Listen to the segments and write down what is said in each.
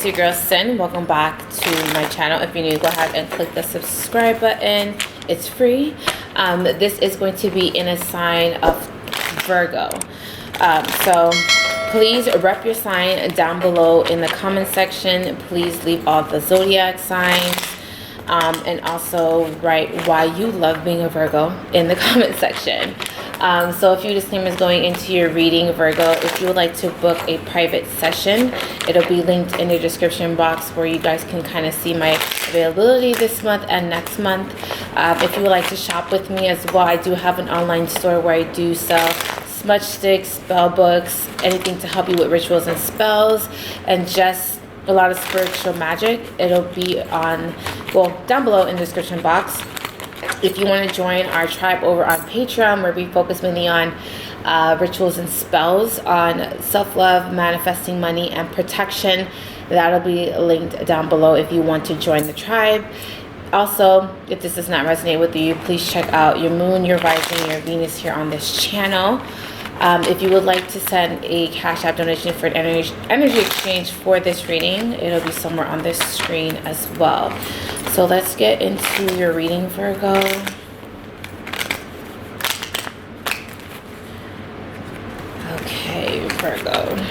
your girl Cyn. Welcome back to my channel. If you're new, go ahead and click the subscribe button. It's free. This is going to be in a sign of Virgo. So please rep your sign down below in the comment section. Please leave all the zodiac signs. And also write why you love being a Virgo in the comment section. So a few disclaimers going into your reading, Virgo. If you would like to book a private session, it'll be linked in the description box where you guys can kind of see my availability this month and next month. If you would like to shop with me as well, I do have an online store where I do sell smudge sticks, spell books, anything to help you with rituals and spells, and just a lot of spiritual magic. It'll be on, well, down below in the description box. If you want to join our tribe over on Patreon, where we focus mainly on rituals and spells, on self-love, manifesting money, and protection, that'll be linked down below if you want to join the tribe. Also, if this does not resonate with you, please check out your moon, your rising, your Venus here on this channel. If you would like to send a Cash App donation for an energy exchange for this reading, it'll be somewhere on this screen as well. So let's get into your reading, Virgo. Okay, Virgo.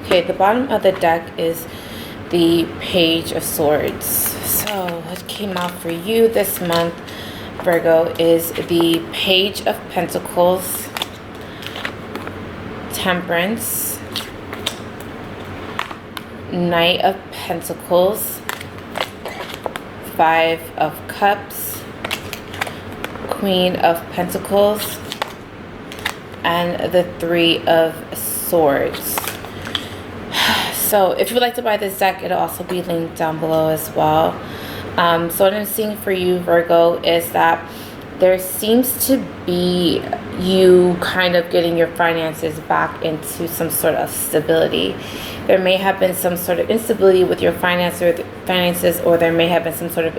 Okay, the bottom of the deck is the Page of Swords. So what came out for you this month, Virgo, is the Page of Pentacles, Temperance, Knight of Pentacles, Five of Cups, Queen of Pentacles, and the Three of Swords. So if you would like to buy this deck, it'll also be linked down below as well. So what I'm seeing for you, Virgo, is that there seems to be you kind of getting your finances back into some sort of stability. There may have been some sort of instability with your finances, or there may have been some sort of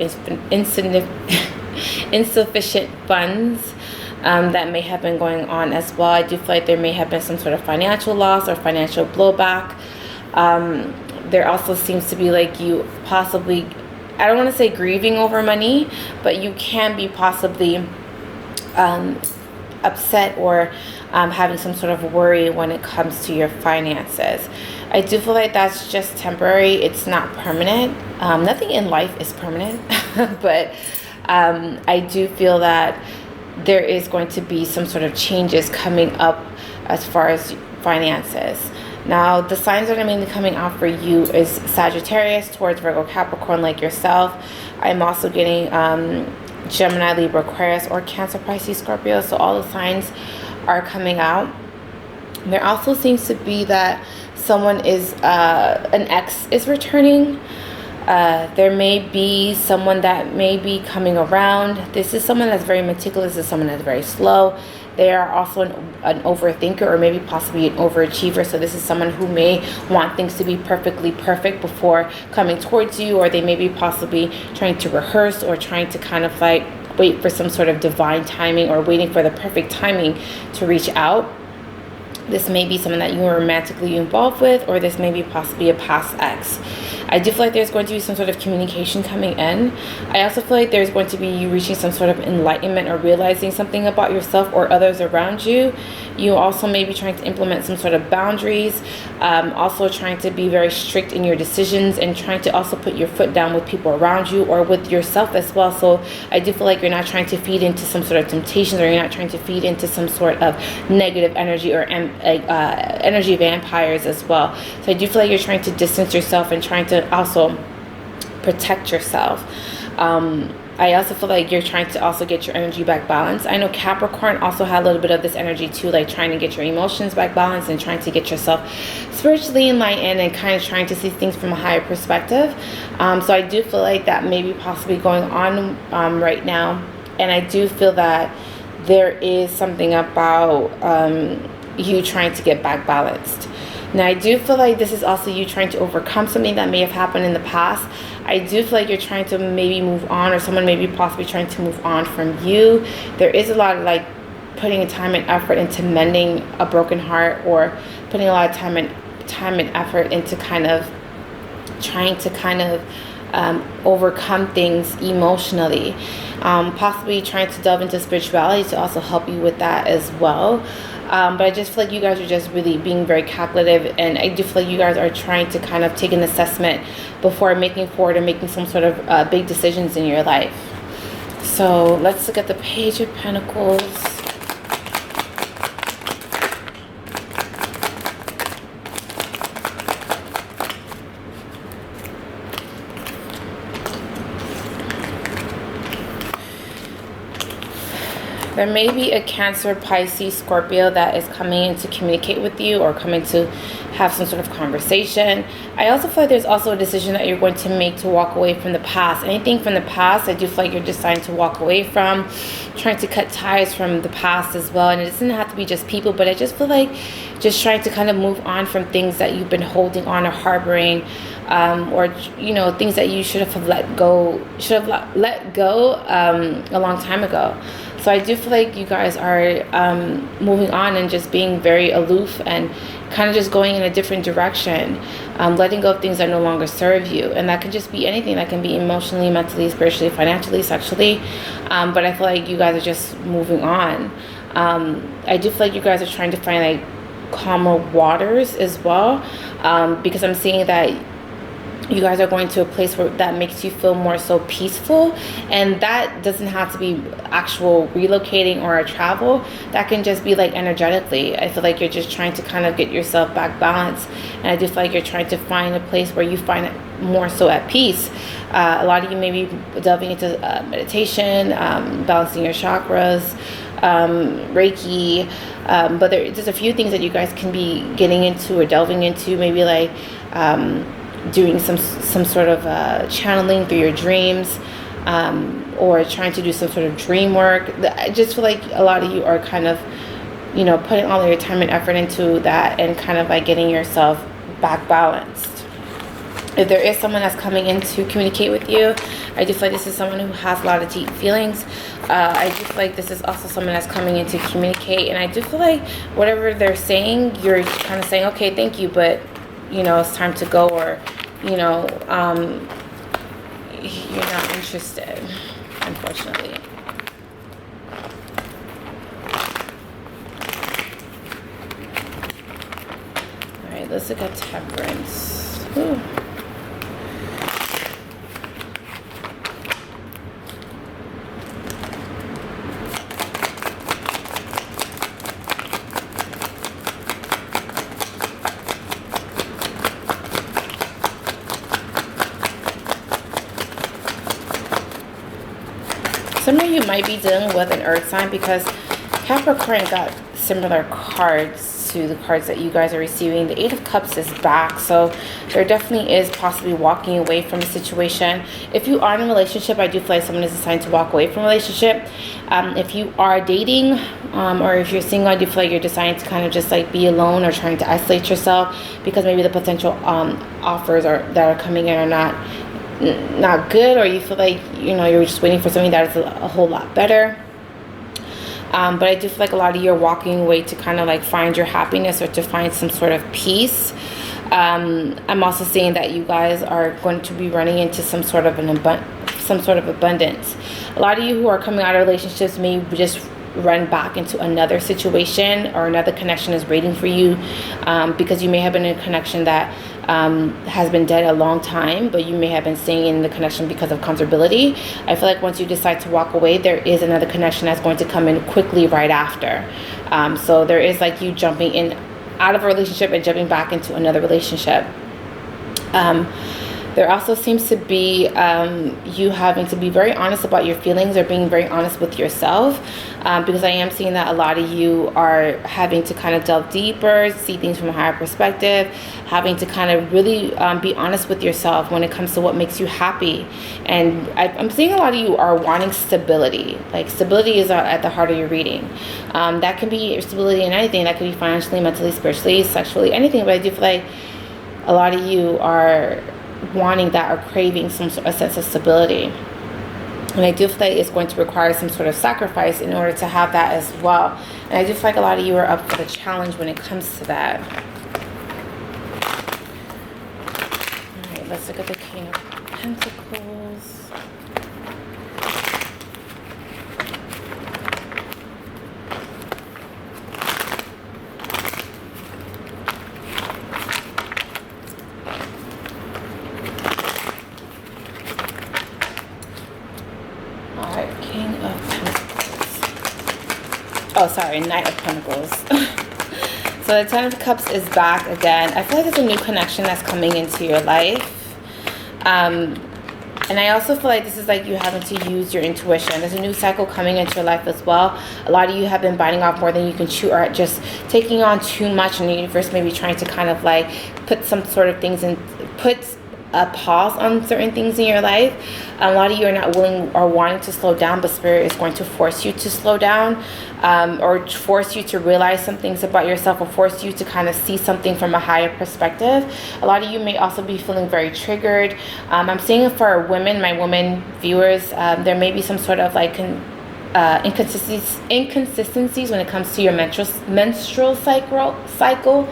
insufficient funds that may have been going on as well. I do feel like there may have been some sort of financial loss or financial blowback. There also seems to be like you possibly, I don't want to say grieving over money, but you can be possibly upset or having some sort of worry when it comes to your finances. I do feel like that's just temporary. It's not permanent. Nothing in life is permanent, but I do feel that there is going to be some sort of changes coming up as far as finances. Now, the signs that are mainly coming out for you is Sagittarius, Taurus, Virgo, Capricorn, like yourself. I'm also getting Gemini, Libra, Aquarius, or Cancer, Pisces, Scorpio. So all the signs are coming out. There also seems to be that someone is, an ex is returning. There may be someone that may be coming around. This is someone that's very meticulous. This is someone that's very slow. They are also an overthinker, or maybe possibly an overachiever. So this is someone who may want things to be perfectly perfect before coming towards you, or they may be possibly trying to rehearse or trying to kind of like wait for some sort of divine timing, or waiting for the perfect timing to reach out. This may be someone that you are romantically involved with, or this may be possibly a past ex. I do feel like there's going to be some sort of communication coming in. I also feel like there's going to be you reaching some sort of enlightenment or realizing something about yourself or others around you. You also may be trying to implement some sort of boundaries, also trying to be very strict in your decisions, and trying to also put your foot down with people around you or with yourself as well. So I do feel like you're not trying to feed into some sort of temptations, or you're not trying to feed into some sort of negative energy or energy vampires as well. So I do feel like you're trying to distance yourself and trying to also protect yourself. I also feel like you're trying to also get your energy back balanced. I know Capricorn also had a little bit of this energy too, like trying to get your emotions back balanced and trying to get yourself spiritually enlightened and kind of trying to see things from a higher perspective. So I do feel like that may be possibly going on right now. And I do feel that there is something about you trying to get back balanced. Now, I do feel like this is also you trying to overcome something that may have happened in the past. I do feel like you're trying to maybe move on, or someone may be possibly trying to move on from you. There is a lot of like putting time and effort into mending a broken heart, or putting a lot of time and effort into kind of trying to kind of overcome things emotionally. Possibly trying to delve into spirituality to also help you with that as well. But I just feel like you guys are just really being very calculative, and I do feel like you guys are trying to kind of take an assessment before making forward and making some sort of big decisions in your life. So let's look at the Page of Pentacles. There may be a Cancer, Pisces, Scorpio that is coming in to communicate with you, or coming to have some sort of conversation. I also feel like there's also a decision that you're going to make to walk away from the past. Anything from the past, I do feel like you're deciding to walk away from, trying to cut ties from the past as well. And it doesn't have to be just people, but I just feel like just trying to kind of move on from things that you've been holding on or harboring, or you know, things that you should have let go a long time ago. So I do feel like you guys are moving on and just being very aloof and kind of just going in a different direction, letting go of things that no longer serve you. And that could just be anything. That can be emotionally, mentally, spiritually, financially, sexually. But I feel like you guys are just moving on. I do feel like you guys are trying to find like calmer waters as well, because I'm seeing that you guys are going to a place where that makes you feel more so peaceful. And that doesn't have to be actual relocating or a travel. That can just be like energetically. I feel like you're just trying to kind of get yourself back balanced. And I just feel like you're trying to find a place where you find it more so at peace. A lot of you may be delving into meditation, balancing your chakras, Reiki. But there's a few things that you guys can be getting into or delving into. Maybe like doing some sort of channeling through your dreams, or trying to do some sort of dream work. I just feel like a lot of you are kind of, you know, putting all of your time and effort into that, and kind of like getting yourself back balanced. If there is someone that's coming in to communicate with you, I do feel like this is someone who has a lot of deep feelings. I do feel like this is also someone that's coming in to communicate, and I do feel like whatever they're saying, you're kind of saying, okay, thank you, but you know, it's time to go, or you know, you're not interested, unfortunately. All right, let's look at Temperance. Ooh. Some of you might be dealing with an earth sign, because Capricorn got similar cards to the cards that you guys are receiving. The Eight of Cups is back, so there definitely is possibly walking away from a situation. If you are in a relationship, I do feel like someone is deciding to walk away from a relationship. If you are dating, or if you're single, I do feel like you're deciding to kind of just like be alone, or trying to isolate yourself, because maybe the potential offers that are coming in are not good, or you feel like, you know, you're just waiting for something that is a whole lot better. But I do feel like a lot of you are walking away to kind of like find your happiness, or to find some sort of peace. I'm also seeing that you guys are going to be running into some sort of abundance. A lot of you who are coming out of relationships may just run back into another situation, or another connection is waiting for you, because you may have been in a connection that has been dead a long time, but you may have been staying in the connection because of comfortability. I feel like once you decide to walk away, there is another connection that's going to come in quickly right after. So there is like you jumping in out of a relationship and jumping back into another relationship. There also seems to be you having to be very honest about your feelings, or being very honest with yourself, because I am seeing that a lot of you are having to kind of delve deeper, see things from a higher perspective, having to kind of really be honest with yourself when it comes to what makes you happy. And I'm seeing a lot of you are wanting stability. Like, stability is at the heart of your reading. That can be stability in anything. That could be financially, mentally, spiritually, sexually, anything. But I do feel like a lot of you are wanting that, or craving a sense of stability. And I do feel like it's going to require some sort of sacrifice in order to have that as well. And I do feel like a lot of you are up for the challenge when it comes to that. All right, let's look at the King of Pentacles. Oh, sorry, Knight of Pentacles. So the Ten of Cups is back again. I feel like there's a new connection that's coming into your life. And I also feel like this is like you having to use your intuition. There's a new cycle coming into your life as well. A lot of you have been biting off more than you can chew, or just taking on too much, and the universe maybe trying to kind of like put some sort of things in, put a pause on certain things in your life. A lot of you are not willing or wanting to slow down, but Spirit is going to force you to slow down, or force you to realize some things about yourself, or force you to kind of see something from a higher perspective. A lot of you may also be feeling very triggered. I'm seeing it for women, my women viewers. There may be some sort of like inconsistencies when it comes to your menstrual cycle.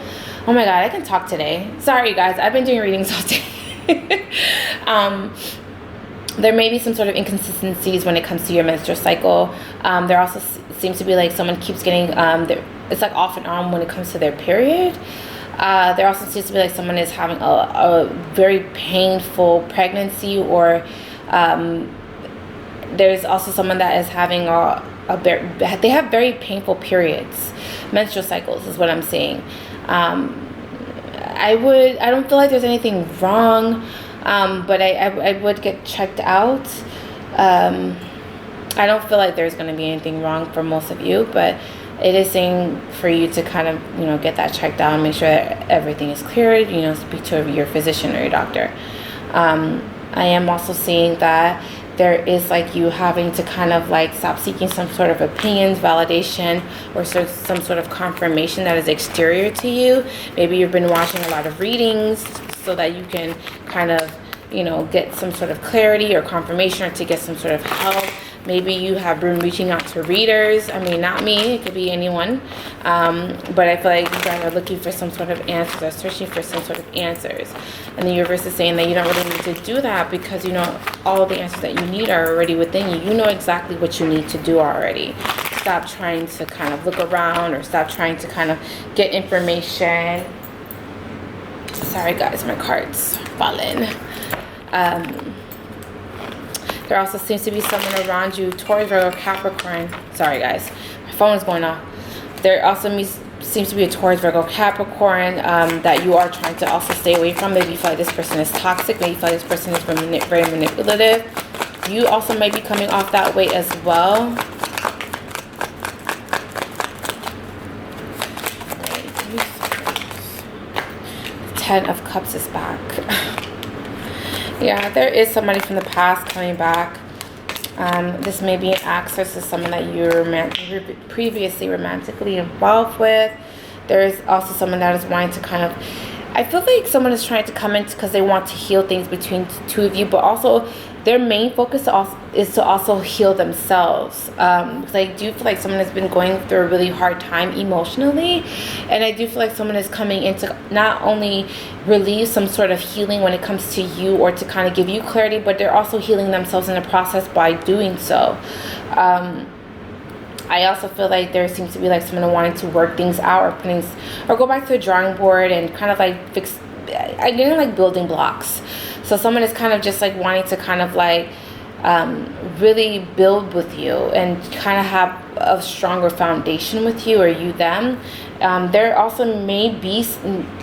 Oh my God, I can talk today. Sorry guys, I've been doing readings all day. There may be some sort of inconsistencies when it comes to your menstrual cycle. There also seems to be like someone keeps getting it's like off and on when it comes to their period. There also seems to be like someone is having a very painful pregnancy, or there's also someone that is having they have very painful periods, menstrual cycles is what I'm seeing. I don't feel like there's anything wrong, but I would get checked out. I don't feel like there's going to be anything wrong for most of you, but it is saying for you to kind of, get that checked out and make sure that everything is cleared, speak to your physician or your doctor. I am also seeing that there is like you having to kind of like stop seeking some sort of opinions, validation, or some sort of confirmation that is exterior to you. Maybe you've been watching a lot of readings so that you can kind of, get some sort of clarity or confirmation, or to get some sort of help. Maybe you have been reaching out to readers. I mean, not me, it could be anyone. But I feel like you guys are looking for some sort of answers, or searching for some sort of answers. And the universe is saying that you don't really need to do that, because all of the answers that you need are already within you. You know exactly what you need to do already. Stop trying to kind of look around, or stop trying to kind of get information. Sorry guys, my card's falling. There also seems to be someone around you, Taurus, Virgo, Capricorn. Sorry guys, my phone is going off. There also seems to be a Taurus, Virgo, Capricorn that you are trying to also stay away from. Maybe you feel like this person is toxic. Maybe you feel like this person is very manipulative. You also might be coming off that way as well. Ten of Cups is back. Yeah, there is somebody from the past coming back. This may be an ex. This is someone that you're previously romantically involved with. There is also someone that is wanting to kind of, I feel like someone is trying to come in because they want to heal things between the two of you, but also their main focus is to also heal themselves. Because I do feel like someone has been going through a really hard time emotionally, and I do feel like someone is coming in to not only relieve some sort of healing when it comes to you, or to kind of give you clarity, but they're also healing themselves in the process by doing so. I also feel like there seems to be like someone wanting to work things out, or go back to the drawing board and kind of like fix, again, like building blocks. So someone is kind of just like wanting to kind of like really build with you and kind of have a stronger foundation with you, or you them. There also may be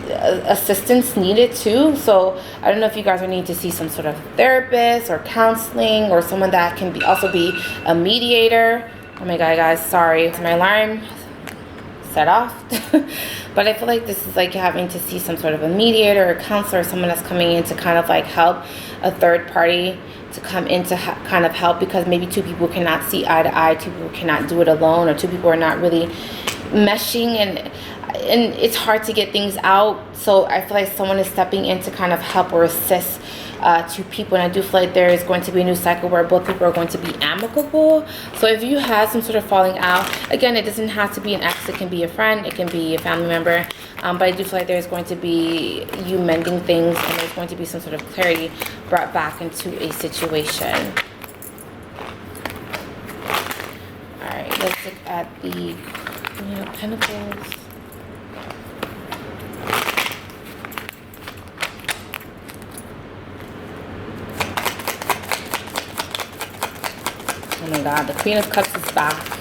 assistance needed too. So I don't know if you guys will need to see some sort of therapist or counseling, or someone that can also be a mediator. Oh my god, guys, sorry, my alarm set off. But I feel like this is like having to see some sort of a mediator or counselor, or someone that's coming in to kind of like help, a third party to come in to kind of help, because maybe two people cannot see eye to eye, two people cannot do it alone, or two people are not really meshing, and it's hard to get things out. So I feel like someone is stepping in to kind of help or assist two people, and I do feel like there is going to be a new cycle where both people are going to be amicable. So if you have some sort of falling out, again, it doesn't have to be an ex, it can be a friend, it can be a family member, but I do feel like there's going to be you mending things, and there's going to be some sort of clarity brought back into a situation. All right, let's look at the Queen of Pentacles. Oh my god, the Queen of Cups is back.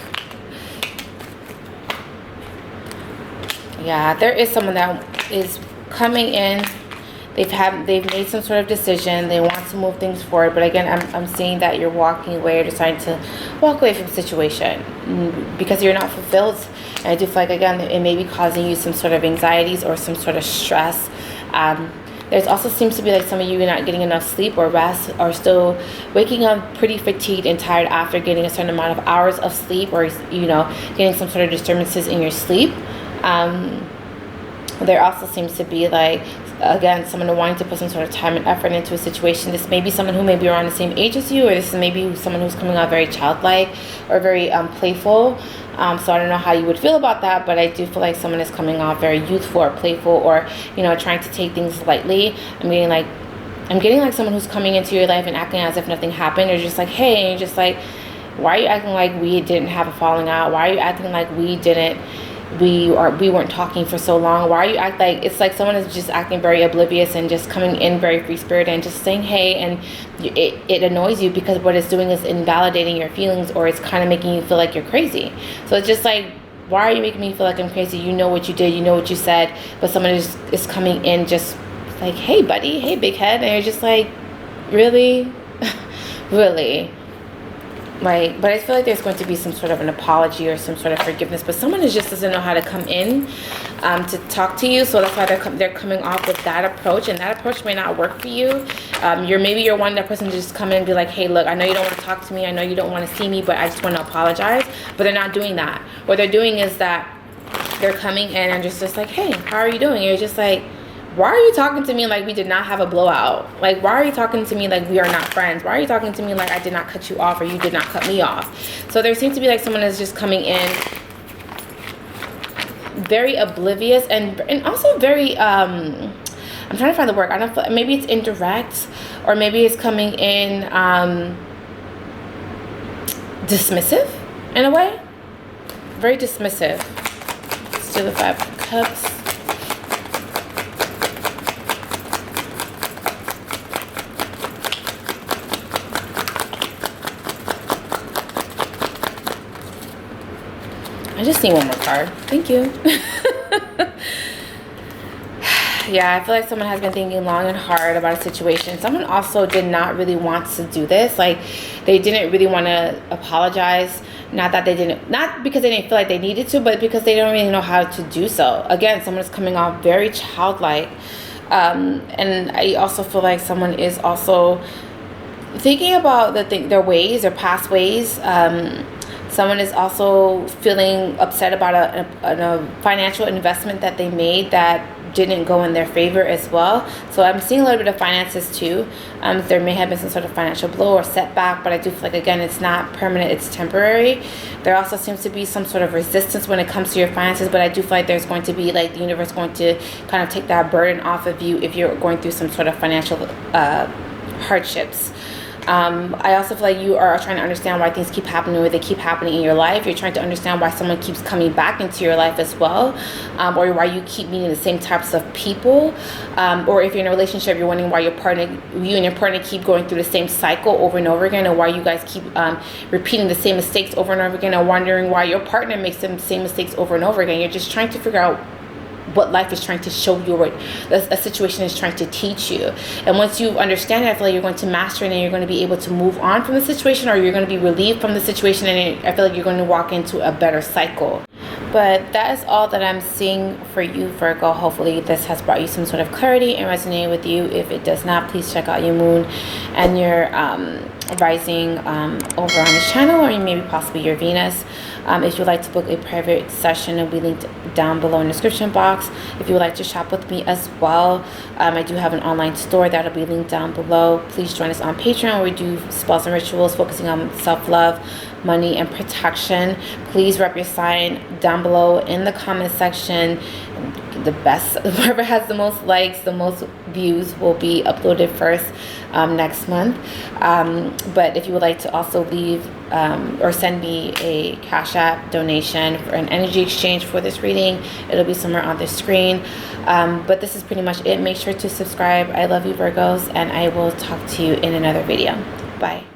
Yeah, there is someone that is coming in. They've made some sort of decision. They want to move things forward. But again, I'm seeing that you're walking away, or deciding to walk away from the situation because you're not fulfilled. And I do feel like, again, it may be causing you some sort of anxieties or some sort of stress. There's also seems to be like some of you not getting enough sleep or rest, or still waking up pretty fatigued and tired after getting a certain amount of hours of sleep, or, you know, getting some sort of disturbances in your sleep. There also seems to be like, again, someone wanting to put some sort of time and effort into a situation. This may be someone who may be around the same age as you, or this is maybe someone who's coming out very childlike or very playful. So I don't know how you would feel about that, but I do feel like someone is coming off very youthful or playful, or, you know, trying to take things lightly. I'm getting like someone who's coming into your life and acting as if nothing happened, or just like, hey, and you're just like, why are you acting like we didn't have a falling out? Why are you acting like we weren't talking for so long? Why are you act like, it's like someone is just acting very oblivious and just coming in very free spirit and just saying hey, and it annoys you because what it's doing is invalidating your feelings, or it's kind of making you feel like you're crazy. So it's just like, why are you making me feel like I'm crazy? You know what you did, you know what you said, but someone is coming in just like, hey buddy, hey big head, and you're just like, really? Really? Like, but I feel like there's going to be some sort of an apology or some sort of forgiveness, but someone just doesn't know how to come in to talk to you. So that's why they're coming off with that approach, and that approach may not work for you. You're one that person to just come in and be like, hey, look, I know you don't want to talk to me, I know you don't want to see me, but I just want to apologize. But they're not doing that. What they're doing is that they're coming in and just like, hey, how are you doing? And you're just like, why are you talking to me like we did not have a blowout? Like, why are you talking to me like we are not friends? Why are you talking to me like I did not cut you off, or you did not cut me off? So there seems to be like someone is just coming in very oblivious and also very I'm trying to find the word. I don't feel, maybe it's indirect, or maybe it's coming in dismissive in a way. Very dismissive. Let's do the 5 of Cups. I just need one more card. Thank you. Yeah, I feel like someone has been thinking long and hard about a situation. Someone also did not really want to do this. Like, they didn't really want to apologize. Not because they didn't feel like they needed to, but because they don't really know how to do so. Again, someone is coming off very childlike. And I also feel like someone is also thinking about their ways, their past ways. Someone is also feeling upset about a financial investment that they made that didn't go in their favor as well. So I'm seeing a little bit of finances too. There may have been some sort of financial blow or setback, but I do feel like, again, it's not permanent, it's temporary. There also seems to be some sort of resistance when it comes to your finances, but I do feel like there's going to be like the universe going to kind of take that burden off of you if you're going through some sort of financial hardships. I also feel like you are trying to understand why things keep happening or they keep happening in your life. You're trying to understand why someone keeps coming back into your life as well, or why you keep meeting the same types of people, or if you're in a relationship, you're wondering why you and your partner keep going through the same cycle over and over again, or why you guys keep repeating the same mistakes over and over again, or wondering why your partner makes the same mistakes over and over again. You're just trying to figure out what life is trying to show you, what a situation is trying to teach you. And once you understand it, I feel like you're going to master it, and you're going to be able to move on from the situation, or you're going to be relieved from the situation, and I feel like you're going to walk into a better cycle. But that is all that I'm seeing for you, Virgo. Hopefully this has brought you some sort of clarity and resonated with you. If it does not, please check out your moon and your rising over on this channel, or maybe possibly your Venus. If you'd like to book a private session, it'll be linked down below in the description box. If you would like to shop with me as well, I do have an online store that'll be linked down below. Please join us on Patreon, where we do spells and rituals focusing on self-love, money, and protection. Please rep your sign down below in the comment section. The best, whoever has the most likes, the most views, will be uploaded first next month. But if you would like to also leave or send me a Cash App donation for an energy exchange for this reading, it'll be somewhere on the screen. But this is pretty much it. Make sure to subscribe. I love you, Virgos, and I will talk to you in another video. Bye.